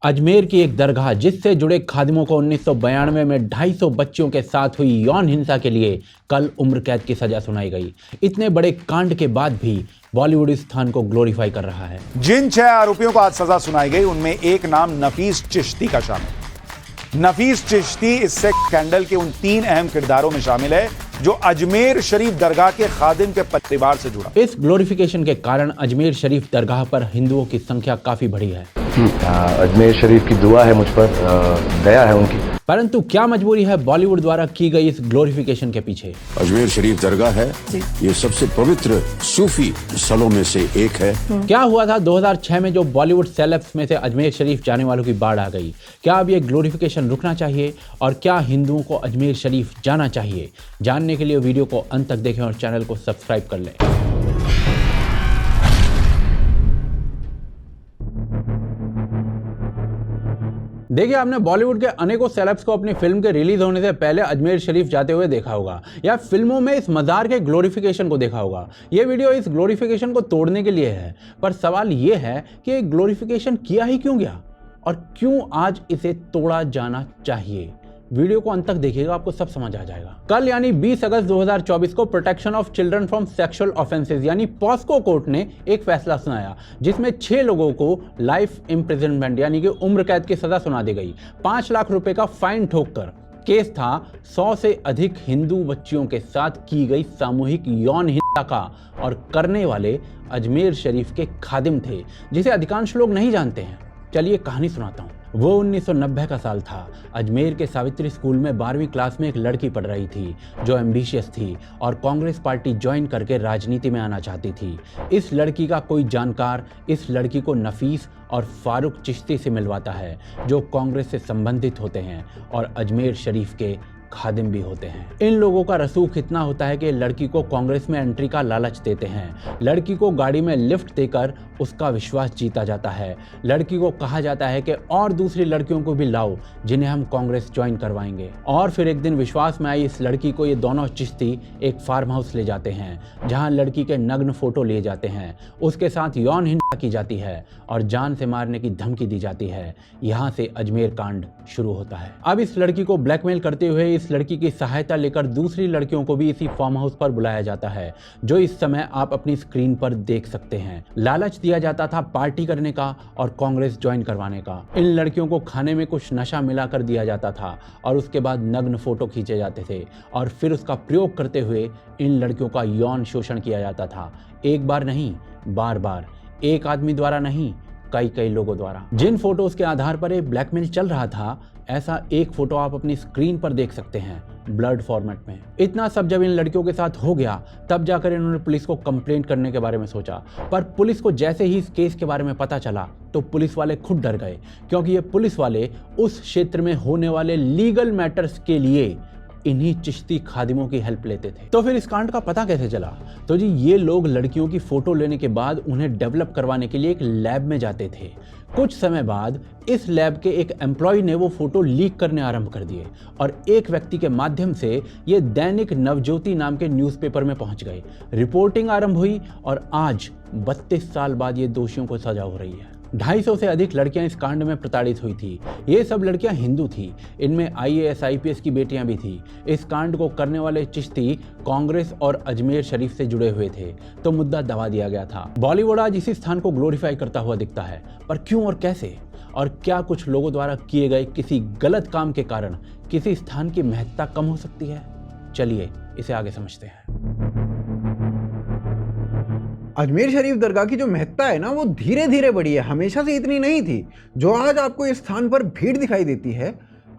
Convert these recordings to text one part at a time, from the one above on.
अजमेर की एक दरगाह जिससे जुड़े खादिमों को 1992 में 250 बच्चियों के साथ हुई यौन हिंसा के लिए कल उम्र कैद की सजा सुनाई गई। इतने बड़े कांड के बाद भी बॉलीवुड इस स्थान को ग्लोरीफाई कर रहा है। जिन 6 आरोपियों को आज सजा सुनाई गई उनमें एक नाम नफीस चिश्ती का शामिल। नफीस चिश्ती इस सेक्स स्कैंडल के उन 3 अहम किरदारों में शामिल है जो अजमेर शरीफ दरगाह के खादिम के परिवार से जुड़ा। इस ग्लोरिफिकेशन के कारण अजमेर शरीफ दरगाह पर हिंदुओं की संख्या काफी बढ़ी है। अजमेर शरीफ की दुआ है मुझ पर, दया है उनकी। परंतु क्या मजबूरी है बॉलीवुड द्वारा की गई इस ग्लोरिफिकेशन के पीछे? अजमेर शरीफ दरगाह है, ये सबसे पवित्र सूफी स्थलों में से एक है। क्या हुआ था 2006 में जो बॉलीवुड सेलेब्स में से अजमेर शरीफ जाने वालों की बाढ़ आ गई? क्या अब ये ग्लोरिफिकेशन रुकना चाहिए और क्या हिंदुओं को अजमेर शरीफ जाना चाहिए? जानने के लिए वीडियो को अंत तक देखें और चैनल को सब्सक्राइब कर लें। देखिए, आपने बॉलीवुड के अनेकों सेलेब्स को अपनी फिल्म के रिलीज होने से पहले अजमेर शरीफ जाते हुए देखा होगा या फिल्मों में इस मज़ार के ग्लोरिफिकेशन को देखा होगा। ये वीडियो इस ग्लोरिफिकेशन को तोड़ने के लिए है, पर सवाल ये है कि ग्लोरिफिकेशन किया ही क्यों गया और क्यों आज इसे तोड़ा जाना चाहिए। वीडियो को अंत तक देखिएगा, आपको सब समझ आ जाएगा। कल यानी 20 अगस्त 2024 को protection of children from sexual offences यानी पॉस्को कोर्ट ने एक फैसला सुनाया जिसमें 6 लोगों को लाइफ इम्प्रिजनमेंट यानी कि उम्र कैद की सजा सुना दी गई। 5 लाख रुपए का फाइन ठोककर केस था 100 से अधिक हिंदू बच्चियों के साथ की गई सामूहिक यौन हिंसा का और करने वाले अजमेर शरीफ के खादिम थे जिसे अधिकांश लोग नहीं जानते हैं। चलिए कहानी सुनाता हूँ। वो 1990 का साल था। अजमेर के सावित्री स्कूल में 12वीं क्लास में एक लड़की पढ़ रही थी जो एम्बिशियस थी और कांग्रेस पार्टी ज्वाइन करके राजनीति में आना चाहती थी। इस लड़की का कोई जानकार इस लड़की को नफीस और फारूक चिश्ती से मिलवाता है जो कांग्रेस से संबंधित होते हैं और अजमेर शरीफ के खादिम भी होते हैं। इन लोगों का रसूख इतना होता है कि लड़की को कांग्रेस में एंट्री का लालच देते हैं। लड़की को गाड़ी में लिफ्ट देकर उसका विश्वास जीता जाता है। लड़की को कहा जाता है कि और दूसरी लड़कियों को भी लाओ जिन्हें हम कांग्रेस ज्वाइन करवाएंगे। और फिर एक दिन विश्वास में आई इस लड़की को ये दोनों चिश्ती एक फार्म हाउस ले जाते हैं जहां लड़की के नग्न फोटो लिए जाते हैं, उसके साथ यौन हिंसा की जाती है और जान से मारने की धमकी दी जाती है। यहाँ से अजमेर कांड शुरू होता है। अब इस लड़की को ब्लैकमेल करते हुए इस लड़की की सहायता लेकर दूसरी लड़कियों को भी इसी फार्म हाउस पर बुलाया जाता है जो इस समय आप अपनी स्क्रीन पर देख सकते हैं। लालच दिया जाता था पार्टी करने का और कांग्रेस ज्वाइन करवाने का। इन लड़कियों को खाने में कुछ नशा मिलाकर दिया जाता था और उसके बाद नग्न फोटो खींचे जाते थे और फिर उसका प्रयोग करते हुए इन लड़कियों का यौन शोषण किया जाता था। एक बार नहीं, बार बार, एक आदमी द्वारा नहीं, कई लोगों द्वारा। जिन फोटोज के आधार पर एक ब्लैकमेल चल रहा था, ऐसा एक फोटो आप अपनी स्क्रीन पर देख सकते हैं ब्लर्ड फॉर्मेट में। इतना सब जब इन लड़कियों के साथ हो गया तब जाकर इन्होंने पुलिस को कंप्लेंट करने के बारे में सोचा, पर पुलिस को जैसे ही इस केस के बारे में पता चला तो पुलिस वाले खुद डर गए क्योंकि ये पुलिस वाले उस क्षेत्र में होने वाले लीगल मैटर्स के लिए इन्हीं चिश्ती खादिमों की हेल्प लेते थे। तो फिर इस कांड का पता कैसे चला? तो जी, ये लोग लड़कियों की फोटो लेने के बाद उन्हें डेवलप करवाने के लिए एक लैब में जाते थे। कुछ समय बाद इस लैब के एक एम्प्लॉय ने वो फोटो लीक करने आरंभ कर दिए और एक व्यक्ति के माध्यम से ये दैनिक नवज्योति नाम के न्यूज़पेपर में पहुंच गए। रिपोर्टिंग आरंभ हुई और आज 32 साल बाद ये दोषियों को सजा हो रही है। 250 से अधिक लड़कियां इस कांड में प्रताड़ित हुई थी। ये सब लड़कियां हिंदू थी, इनमें IAS IPS की बेटियां भी थी। इस कांड को करने वाले चिश्ती कांग्रेस और अजमेर शरीफ से जुड़े हुए थे तो मुद्दा दबा दिया गया था। बॉलीवुड आज इसी स्थान को ग्लोरीफाई करता हुआ दिखता है, पर क्यों और कैसे? और क्या कुछ लोगों द्वारा किए गए किसी गलत काम के कारण किसी स्थान की महत्ता कम हो सकती है? चलिए इसे आगे समझते हैं। अजमेर शरीफ दरगाह की जो महत्ता है ना, वो धीरे धीरे बढ़ी है, हमेशा से इतनी नहीं थी। जो आज आपको इस स्थान पर भीड़ दिखाई देती है,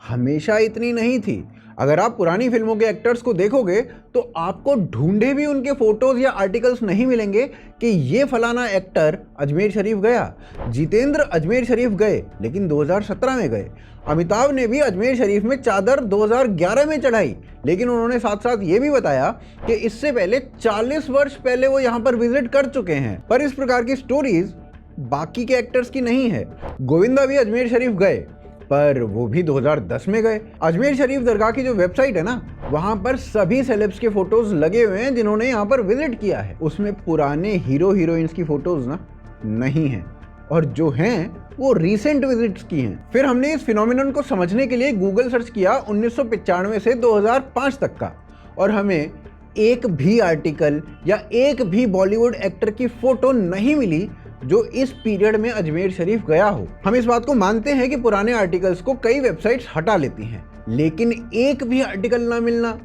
हमेशा इतनी नहीं थी। अगर आप पुरानी फिल्मों के एक्टर्स को देखोगे तो आपको ढूंढे भी उनके फोटोज या आर्टिकल्स नहीं मिलेंगे कि ये फलाना एक्टर अजमेर शरीफ गया। जितेंद्र अजमेर शरीफ गए लेकिन 2017 में गए। अमिताभ ने भी अजमेर शरीफ में चादर 2011 में चढ़ाई, लेकिन उन्होंने साथ साथ ये भी बताया कि इससे पहले 40 वर्ष पहले वो यहाँ पर विजिट कर चुके हैं। पर इस प्रकार की स्टोरीज बाकी के एक्टर्स की नहीं है। गोविंदा भी अजमेर शरीफ गए, पर वो भी 2010 में गए। अजमेर शरीफ दरगाह की जो वेबसाइट है ना, वहाँ पर सभी सेलेब्स के फोटोज लगे हुए हैं जिन्होंने यहाँ पर विजिट किया है। उसमें पुराने हीरो हीरोइंस की फोटोज ना नहीं है। और जो हैं वो रीसेंट विजिट्स की हैं। फिर हमने इस फिनोमिनन को समझने के लिए गूगल सर्च किया 1995 से 2005 तक का, और हमें एक भी आर्टिकल या एक भी बॉलीवुड एक्टर की फोटो नहीं मिली जो इस पीरियड में अजमेर शरीफ गया हो। हम इस बात को मानते हैं कि पुराने आर्टिकल्स को कई वेबसाइट्स हटा लेती हैं, लेकिन एक भी आर्टिकल ना मिलना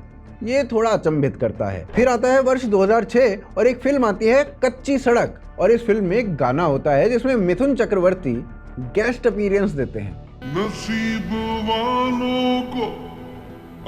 ये थोड़ा अचंभित करता है। फिर आता है वर्ष 2006 और एक फिल्म आती है कच्ची सड़क, और इस फिल्म में एक गाना होता है जिसमें मिथुन चक्रवर्ती गेस्ट अपीयरेंस देते हैं। नसीब वालों को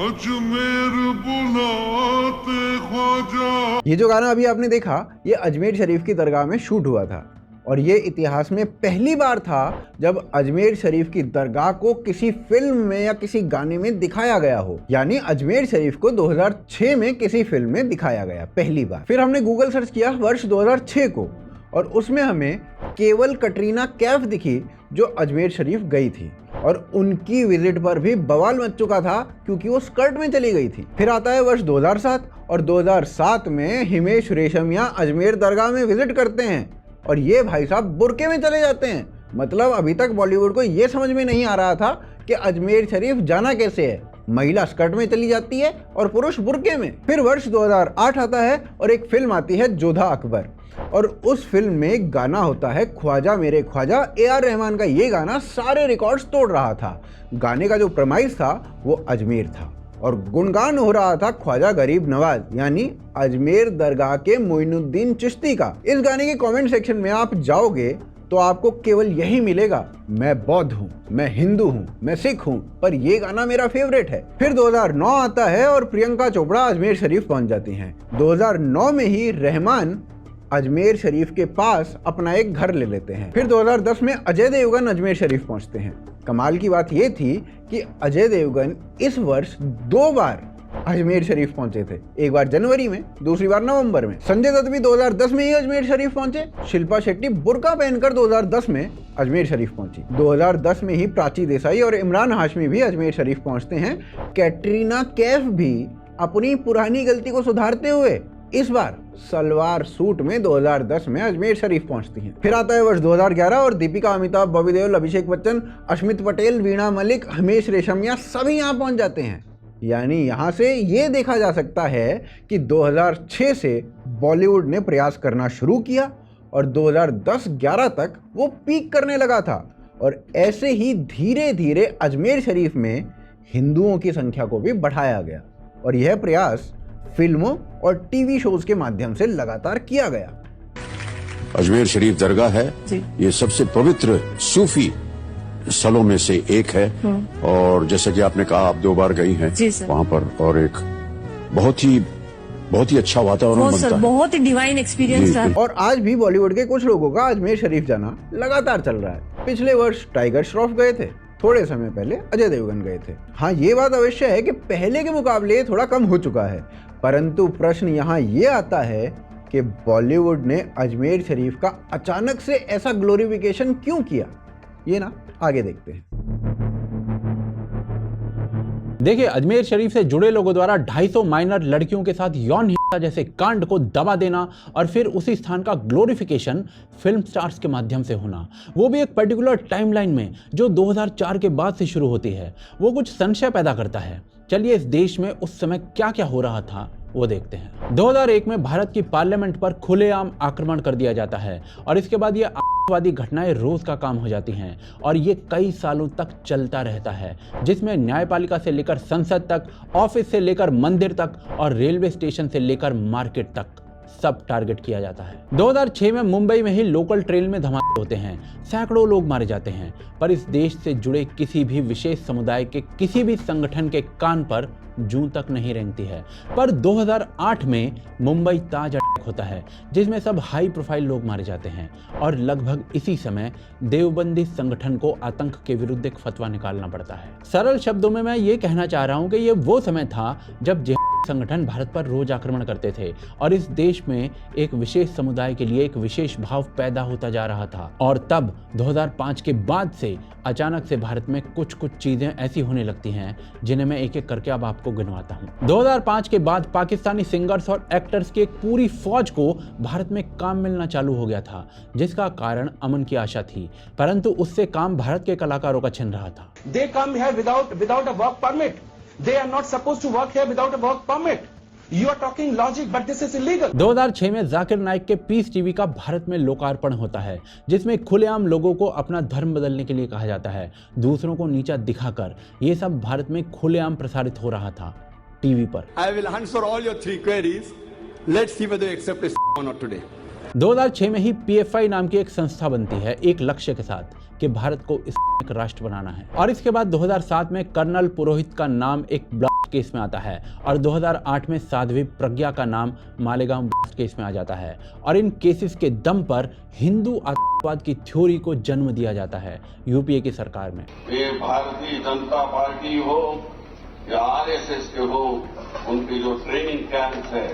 अजमेर बुलाते ख्वाजा। ये जो गाना अभी आपने देखा ये अजमेर शरीफ की दरगाह में शूट हुआ था, और ये इतिहास में पहली बार था जब अजमेर शरीफ की दरगाह को किसी फिल्म में या किसी गाने में दिखाया गया हो। यानी अजमेर शरीफ को 2006 में किसी फिल्म में दिखाया गया पहली बार। फिर हमने गूगल सर्च किया वर्ष 2006 को, और उसमें हमें केवल कटरीना कैफ दिखी जो अजमेर शरीफ गई थी, और उनकी विजिट पर भी बवाल मच चुका था क्योंकि वो स्कर्ट में चली गई थी। फिर आता है वर्ष 2007, और 2007 में हिमेश रेशमिया अजमेर दरगाह में विजिट करते हैं, और ये भाई साहब बुर्के में चले जाते हैं। मतलब अभी तक बॉलीवुड को ये समझ में नहीं आ रहा था कि अजमेर शरीफ जाना कैसे है। महिला स्कर्ट में चली जाती है और पुरुष बुर्के में। फिर वर्ष 2008 आता है और एक फिल्म आती है जोधा अकबर, और उस फिल्म में गाना होता है ख्वाजा मेरे ख्वाजा। AR रहमान का ये गाना सारे रिकॉर्ड्स तोड़ रहा था। गाने का जो प्रमाइस था वो अजमेर था, और गुणगान हो रहा था ख्वाजा गरीब नवाज यानी अजमेर दरगाह के मोइनुद्दीन चिश्ती का। इस गाने के कमेंट सेक्शन में आप जाओगे तो आपको केवल यही मिलेगा, मैं बौद्ध हूँ, मैं हिंदू हूँ, मैं सिख हूँ, पर ये गाना मेरा फेवरेट है। फिर 2009 आता है और प्रियंका चोपड़ा अजमेर शरीफ पहुंच जाती हैं। 2009 में ही रहमान अजमेर शरीफ के पास अपना एक घर ले लेते हैं। फिर 2010 में अजय देवगन अजमेर शरीफ पहुंचते हैं। कमाल की बात यह थी कि अजय देवगन इस वर्ष 2 बार अजमेर शरीफ पहुंचे थे, एक बार जनवरी में, दूसरी बार नवंबर में। संजय दत्त भी 2010 में ही अजमेर शरीफ पहुंचे। शिल्पा शेट्टी बुर्का पहनकर 2010 में अजमेर शरीफ पहुंची। 2010 में ही प्राची देसाई और इमरान हाशमी भी अजमेर शरीफ पहुंचते हैं। कैटरीना कैफ भी अपनी पुरानी गलती को सुधारते हुए इस बार सलवार सूट में 2010 में अजमेर शरीफ पहुंचती हैं। फिर आता है वर्ष 2011 और दीपिका, अमिताभ, बॉबी देओल, अभिषेक बच्चन, अश्मित पटेल, वीणा मलिक, हिमेश रेशमिया सभी यहाँ पहुंच जाते हैं। यानी यहाँ से ये देखा जा सकता है कि 2006 से बॉलीवुड ने प्रयास करना शुरू किया और 2010-11 तक वो पीक करने लगा था, और ऐसे ही धीरे धीरे अजमेर शरीफ में हिंदुओं की संख्या को भी बढ़ाया गया, और यह प्रयास फिल्मों और टीवी शोज के माध्यम से लगातार किया गया। अजमेर शरीफ दरगाह है, ये सबसे पवित्र सूफी स्थलों में से एक है। और जैसे कि आपने कहा आप 2 बार गई हैं वहां पर, और एक बहुत ही अच्छा वातावरण बनता है, बहुत ही डिवाइन एक्सपीरियंस था। और आज भी बॉलीवुड के कुछ लोगों का अजमेर शरीफ जाना लगातार चल रहा है। पिछले वर्ष टाइगर श्रॉफ गए थे, थोड़े समय पहले अजय देवगन गए थे। हाँ, ये बात अवश्य है कि पहले के मुकाबले थोड़ा कम हो चुका है, परंतु प्रश्न यहाँ ये आता है कि बॉलीवुड ने अजमेर शरीफ का अचानक से ऐसा ग्लोरिफिकेशन क्यों किया। ये ना आगे देखते हैं। देखिए, अजमेर शरीफ से जुड़े लोगों द्वारा 250 माइनर लड़कियों के साथ यौन हिंसा जैसे कांड को दबा देना और फिर उसी स्थान का ग्लोरिफिकेशन फिल्म स्टार्स के माध्यम से होना, वो भी एक पर्टिकुलर टाइमलाइन में जो 2004 के बाद से शुरू होती है, वो कुछ संशय पैदा करता है। चलिए इस देश में उस समय क्या क्या हो रहा था वो देखते हैं। 2001 में भारत की पार्लियामेंट पर खुलेआम आक्रमण कर दिया जाता है, और इसके बाद ये आतंकवादी घटनाएं रोज का काम हो जाती हैं, और ये कई सालों तक चलता रहता है, जिसमें न्यायपालिका से लेकर संसद तक, ऑफिस से लेकर मंदिर तक और रेलवे स्टेशन से लेकर मार्केट तक सब टारगेट किया जाता है। 2006 में मुंबई में ही लोकल ट्रेन में धमाके होते हैं, सैकड़ों लोग मारे जाते हैं, पर इस देश से जुड़े किसी भी विशेष समुदाय के किसी भी संगठन के कान पर जूं तक नहीं रेंगती है। पर 2008 में मुंबई ताज अटैक होता है, जिसमें सब हाई प्रोफाइल लोग मारे जाते हैं, और लगभग इसी समय देवबंदी संगठन को आतंक के विरुद्ध एक फतवा निकालना पड़ता है। सरल शब्दों में मैं ये कहना चाह रहा हूँ कि ये वो समय था जब संगठन भारत पर रोज आक्रमण करते थे और इस देश में एक विशेष समुदाय के लिए एक विशेष भाव पैदा होता जा रहा था। और तब 2005 के बाद से अचानक से भारत में कुछ चीजें ऐसी होने लगती हैं जिन्हें मैं एक एक करके अब आपको गिनवाता हूं। 2005 के बाद पाकिस्तानी सिंगर्स और एक्टर्स की एक पूरी फौज को भारत में काम मिलना चालू हो गया था, जिसका कारण अमन की आशा थी, परंतु उससे काम भारत के कलाकारों का छिन रहा था। They come here without a work permit. They are not supposed to work here without a work permit. You are talking logic, but this is illegal. 2006 में जाकिर नाइक के पीस टीवी का भारत में लोकार्पण होता है, जिसमें खुलेआम लोगों को अपना धर्म बदलने के लिए कहा जाता है, दूसरों को नीचा दिखाकर। ये सब भारत में खुलेआम प्रसारित हो रहा था टीवी पर। I will answer all your 3 queries. Let's see whether you accept this or not today. 2006 में ही PFI नाम की एक संस्था बनती है एक लक्ष्य के साथ कि भारत को इस्लामिक राष्ट्र बनाना है। और इसके बाद 2007 में कर्नल पुरोहित का नाम एक ब्लास्ट केस में आता है और 2008 में साध्वी प्रज्ञा का नाम मालेगांव ब्लास्ट केस में आ जाता है। और इन केसेस के दम पर हिंदू आतंकवाद की थ्योरी को जन्म दिया जाता है यूपीए की सरकार में। ये भारतीय जनता पार्टी हो या आरएसएस के हो, उनके जो ट्रेनिंग कैंप है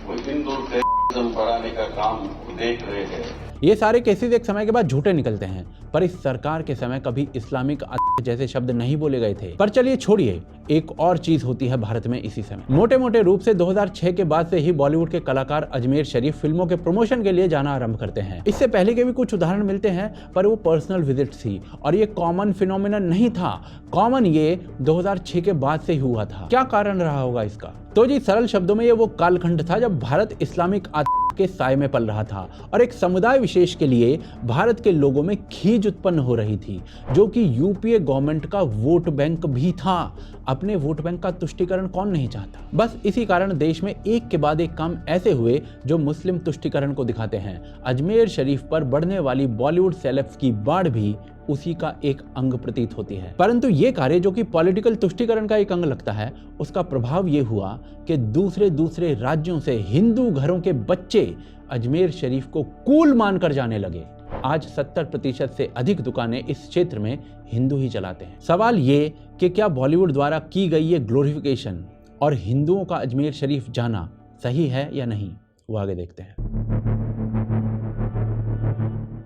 वो हिंदू टेररिज्म बढ़ाने का काम देख रहे हैं। ये सारे केसेस एक समय के बाद झूठे निकलते हैं, पर इस सरकार के समय कभी इस्लामिक आतंक जैसे शब्द नहीं बोले गए थे। पर चलिए छोड़िए, एक और चीज होती है भारत में इसी समय। मोटे मोटे रूप से 2006 के बाद से ही बॉलीवुड के कलाकार अजमेर शरीफ फिल्मों के प्रमोशन के लिए जाना आरंभ करते हैं। इससे पहले के भी कुछ उदाहरण मिलते हैं, पर वो पर्सनल विजिट थी और ये कॉमन फिनोमिनन नहीं था। कॉमन ये 2006 के बाद से ही हुआ था। क्या कारण रहा होगा इसका? तो जी सरल शब्दों में ये वो कालखंड था जब भारत इस्लामिक आतंक के साए में पल रहा था और एक समुदाय विशेष के लिए भारत के लोगों में खींच उत्पन्न हो रही थी, जो कि यूपीए गवर्नमेंट का वोट बैंक भी था। अपने वोट बैंक का तुष्टीकरण कौन नहीं चाहता? बस इसी कारण देश में एक के बाद एक काम ऐसे हुए जो मुस्लिम तुष्टीकरण को दिखाते हैं। अजमेर शरीफ पर बढ़ने वाली बॉलीवुड सेलेब्स की बाढ़ भी उसी का एक अंग प्रतीत होती है। परंतु ये कार्य जो कि पॉलिटिकल तुष्टीकरण का एक अंग लगता है, उसका प्रभाव ये हुआ कि दूसरे राज्यों से हिंदू घरों के बच्चे अजमेर शरीफ को कूल मानकर जाने लगे। आज 70% से अधिक दुकानें इस क्षेत्र में हिंदू ही चलाते हैं। सवाल ये कि क्या बॉलीवुड द्वारा की गई ये ग्लोरिफिकेशन और हिंदुओं का अजमेर शरीफ जाना सही है या नहीं, वो आगे देखते हैं।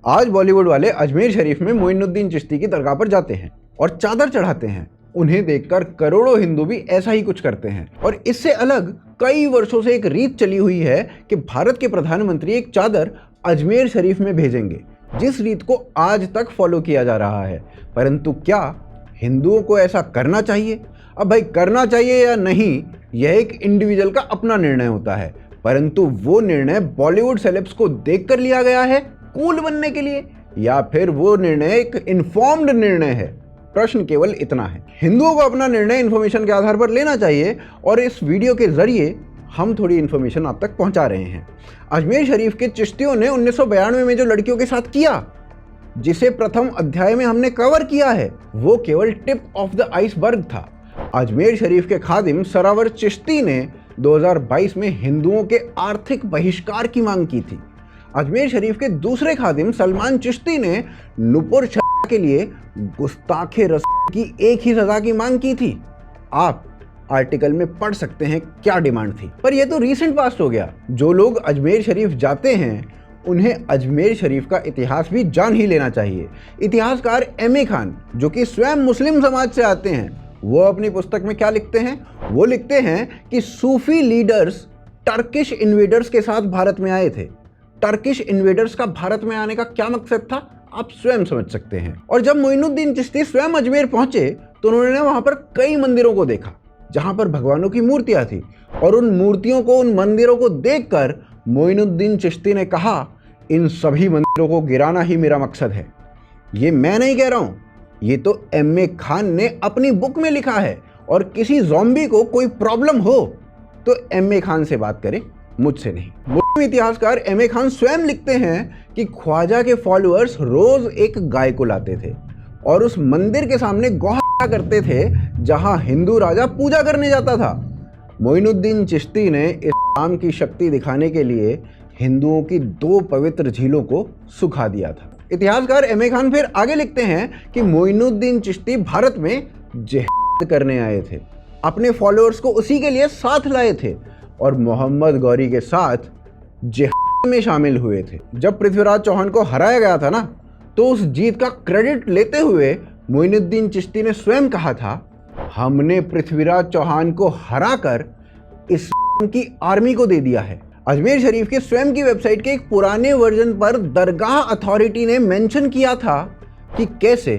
आज बॉलीवुड वाले अजमेर शरीफ में मोइनुद्दीन चिश्ती की दरगाह पर जाते हैं और चादर चढ़ाते हैं। उन्हें देखकर करोड़ों हिंदू भी ऐसा ही कुछ करते हैं। और इससे अलग कई वर्षों से एक रीत चली हुई है कि भारत के प्रधानमंत्री एक चादर अजमेर शरीफ में भेजेंगे, जिस रीत को आज तक फॉलो किया जा रहा है। परंतु क्या हिंदुओं को ऐसा करना चाहिए? अब भाई करना चाहिए या नहीं, यह एक इंडिविजुअल का अपना निर्णय होता है, परंतु वो निर्णय बॉलीवुड सेलेब्स को देखकर लिया गया है कूल बनने के लिए, या फिर वो निर्णय एक इन्फॉर्म्ड निर्णय है? प्रश्न केवल इतना है। हिंदुओं को अपना निर्णय इन्फॉर्मेशन के आधार पर लेना चाहिए और इस वीडियो के जरिए हम थोड़ी इन्फॉर्मेशन आप तक पहुंचा रहे हैं। अजमेर शरीफ के चिश्तियों ने 1992 में जो लड़कियों के साथ किया, जिसे प्रथम अध्याय में हमने कवर किया है, वो केवल टिप ऑफ द आइसबर्ग था। अजमेर शरीफ के खादिम सरावर चिश्ती ने 2022 में हिंदुओं के आर्थिक बहिष्कार की मांग की थी। अजमेर शरीफ के दूसरे खादिम सलमान चिश्ती ने नुपुर के लिए गुस्ताखे रसूल की एक ही सजा की मांग की थी। आप आर्टिकल में पढ़ सकते हैं क्या डिमांड थी। पर यह तो रीसेंट पास्ट हो गया। जो लोग अजमेर शरीफ जाते हैं उन्हें अजमेर शरीफ का इतिहास भी जान ही लेना चाहिए। इतिहासकार एम.ए. खान, जो कि स्वयं मुस्लिम समाज से आते हैं, वो अपनी पुस्तक में क्या लिखते हैं? वो लिखते हैं कि सूफी लीडर्स टर्किश इन्वेडर्स के साथ भारत में आए थे। टर्किश इन्वेडर्स का भारत में आने का क्या मकसद था, आप स्वयं समझ सकते हैं। और जब मोइनुद्दीन चिश्ती स्वयं अजमेर पहुंचे तो उन्होंने वहां पर कई मंदिरों को देखा जहां पर भगवानों की मूर्तियां थी, और उन मूर्तियों को, उन मंदिरों को देखकर मोइनुद्दीन चिश्ती ने कहा, इन सभी मंदिरों को गिराना ही मेरा मकसद है। ये मैं नहीं कह रहा हूं, ये तो एम.ए. खान ने अपनी बुक में लिखा है। और किसी ज़ॉम्बी को कोई प्रॉब्लम हो तो एम.ए. खान से बात करें, मुझसे नहीं। मुस्लिम इतिहासकार एम.ए. खान स्वयं लिखते हैं कि ख्वाजा के फॉलोअर्स रोज एक गाय को लाते थे और उस मंदिर के सामने गौहत्या करते थे जहां हिंदू राजा पूजा करने जाता था। मोइनुद्दीन चिश्ती ने इस्लाम की शक्ति दिखाने के लिए हिंदुओं की 2 पवित्र झीलों को सुखा दिया था। इतिहासकार एम.ए. खान फिर आगे लिखते हैं कि मोइनुद्दीन चिश्ती भारत में जिहाद करने आए थे अपने फॉलोअर्स को उसी के लिए साथ लाए थे और मोहम्मद गौरी के साथ जिहाद में शामिल हुए थे। जब पृथ्वीराज चौहान को हराया गया था ना, तो उस जीत का क्रेडिट लेते हुए मोइनुद्दीन चिश्ती ने स्वयं कहा था, हमने पृथ्वीराज चौहान को हराकर इस की आर्मी को दे दिया है। अजमेर शरीफ के स्वयं की वेबसाइट के एक पुराने वर्जन पर दरगाह अथॉरिटी ने मेंशन किया था कि कैसे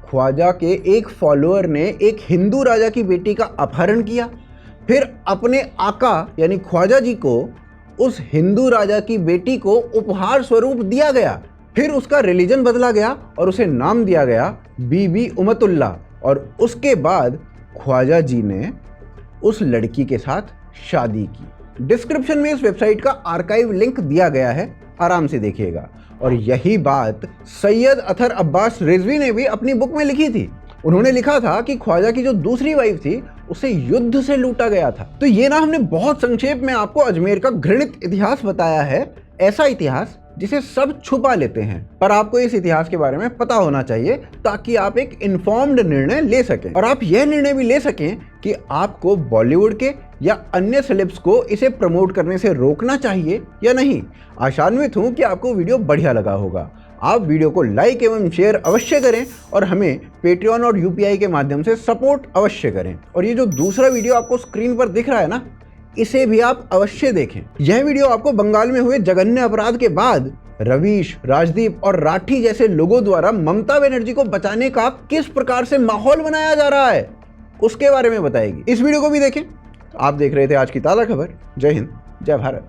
ख्वाजा के एक फॉलोअर ने एक हिंदू राजा की बेटी का अपहरण किया, फिर अपने आका यानी ख्वाजा जी को उस हिंदू राजा की बेटी को उपहार स्वरूप दिया गया, फिर उसका रिलीजन बदला गया और उसे नाम दिया गया बीबी उमतुल्ला, और उसके बाद ख्वाजा जी ने उस लड़की के साथ शादी की। डिस्क्रिप्शन में इस वेबसाइट का आर्काइव लिंक दिया गया है, आराम से देखिएगा। और यही बात सैयद अतर अब्बास रिजवी ने भी अपनी बुक में लिखी थी। उन्होंने लिखा था कि ख्वाजा की जो दूसरी वाइफ थी उसे युद्ध से लूटा गया था। तो ये ना हमने बहुत संक्षेप में आपको अजमेर का घृणित इतिहास बताया है, ऐसा इतिहास जिसे सब छुपा लेते हैं, पर आपको इस इतिहास के बारे में पता होना चाहिए ताकि आप एक इन्फॉर्म्ड निर्णय ले सकें और आप यह निर्णय भी ले सकें कि आपको बॉलीवुड के या अन्य सेलेब्स को इसे प्रमोट करने से रोकना चाहिए या नहीं। आशान्वित हूं कि आपको वीडियो बढ़िया लगा होगा। आप वीडियो को लाइक एवं शेयर अवश्य करें और हमें पेट्रियन और यूपीआई के माध्यम से सपोर्ट अवश्य करें। और ये जो दूसरा वीडियो आपको स्क्रीन पर दिख रहा है ना, इसे भी आप अवश्य देखें। यह वीडियो आपको बंगाल में हुए जघन्य अपराध के बाद रवीश, राजदीप और राठी जैसे लोगों द्वारा ममता बनर्जी को बचाने का किस प्रकार से माहौल बनाया जा रहा है उसके बारे में बताएगी। इस वीडियो को भी देखें। आप देख रहे थे आज की ताज़ा खबर। जय हिंद, जय भारत।